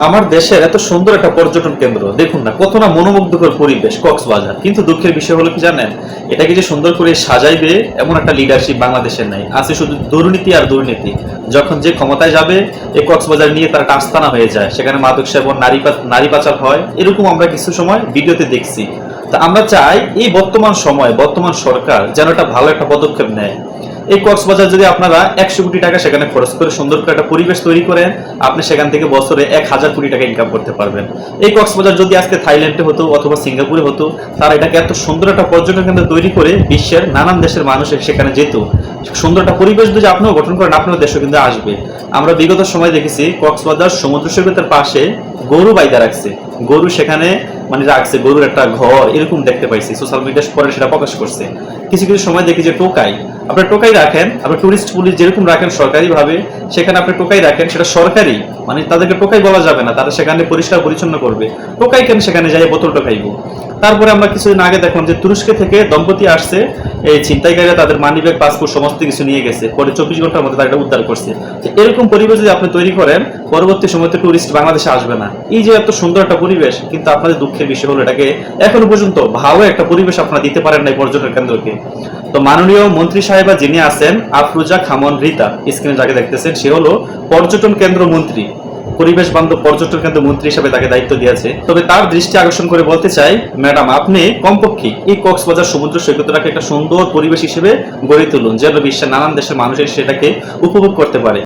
আমার দেশের এত সুন্দর একটা পর্যটন কেন্দ্র দেখুন না, কত না মনোমুগ্ধকর পরিবেশ কক্সবাজার। কিন্তু দুঃখের বিষয় হলো কি জানেন, এটাকে যে সুন্দর করে সাজাইবে এমন একটা লিডারশিপ বাংলাদেশের নাই, আছে শুধু দুর্নীতি আর দুর্নীতি। যখন যে ক্ষমতায় যাবে এই কক্সবাজার নিয়ে তার টাস্তানা হয়ে যায়, সেখানে মাদক সেবন, নারী পাচার হয়, এরকম আমরা কিছু সময় ভিডিওতে দেখছি। তা আমরা চাই এই বর্তমান সময় বর্তমান সরকার যেন একটা ভালো একটা পদক্ষেপ নেয়। এই কক্সবাজার যদি আপনারা 100 কোটি টাকা সেখানে খরচ করে সুন্দর করে একটা পরিবেশ তৈরি করেন, আপনি সেখান থেকে বছরে 1000 কোটি টাকা ইনকাম করতে পারবেন। এই কক্সবাজার যদি আজকে থাইল্যান্ডে হতো অথবা সিঙ্গাপুরে হতো, তারা এটাকে এত সুন্দর একটা পর্যটন কেন্দ্র তৈরি করে বিশ্বের নানান দেশের মানুষ সেখানে যেত। সুন্দর একটা পরিবেশ যদি আপনিও গঠন করেন, আপনার দেশও কিন্তু আসবে। আমরা বিগত সময় দেখেছি কক্সবাজার সমুদ্র সৈকতের পাশে গরু বাইদা রাখছে, গরু সেখানে মানে রাখছে, গরুর একটা ঘর এরকম দেখতে পাইছি, সোশ্যাল মিডিয়া পরে সেটা প্রকাশ করছে। কিছু কিছু সময় দেখি যে টোকাই, আপনার টোকাই রাখেন, আপনার টুরিস্ট পুলিশ যেরকম রাখেন সরকারি ভাবে, সেখানে আপনি টোকাই রাখেন, সেটা সরকারি, মানে তাদেরকে টোকাই বলা যাবে না, তারা সেখানে পরিষ্কার পরিচ্ছন্ন করবে। টোকাই কেন সেখানে যাই বোতল টোকাইবো। তারপরে আমরা কিছুদিন আগে দেখলাম যে তুরস্ক থেকে দম্পতি আসছে, এই ছিনতাইকারীরা তাদের মানিব্যাগ, পাসপোর্ট সমস্ত কিছু নিয়ে গেছে, পরে 24 ঘন্টার মধ্যে তারা উদ্ধার করছে। এরকম পরিবেশ যদি আপনি তৈরি করেন, পরবর্তী সময়তে টুরিস্ট বাংলাদেশে আসবে না। এই যে এত সুন্দর একটা পরিবেশ, কিন্তু আপনাদের দুঃখের বিষয় হলো এটাকে এখনো পর্যন্ত ভালো একটা পরিবেশ আপনারা দিতে পারেন না এই পর্যটন কেন্দ্রকে। তো মাননীয় মন্ত্রী সাহেবা যিনি আছেন, আফরোজা খামন রিতা, স্ক্রিনে যাকে দেখতেছেন, সে হলো পর্যটন কেন্দ্র মন্ত্রী, পরিবেশ বান্ধব পর্যটন কেন্দ্র মন্ত্রী হিসেবে তাকে দায়িত্ব দিয়েছে। তবে তার দৃষ্টি আকর্ষণ করে বলতে চাই, ম্যাডাম আপনি কমপক্ষে এই কক্সবাজার সমুদ্র সৈকতটাকে একটা সুন্দর পরিবেশ হিসেবে গড়ে তুলুন, যেন বিশ্বের নানান দেশের মানুষের সেটাকে উপভোগ করতে পারে।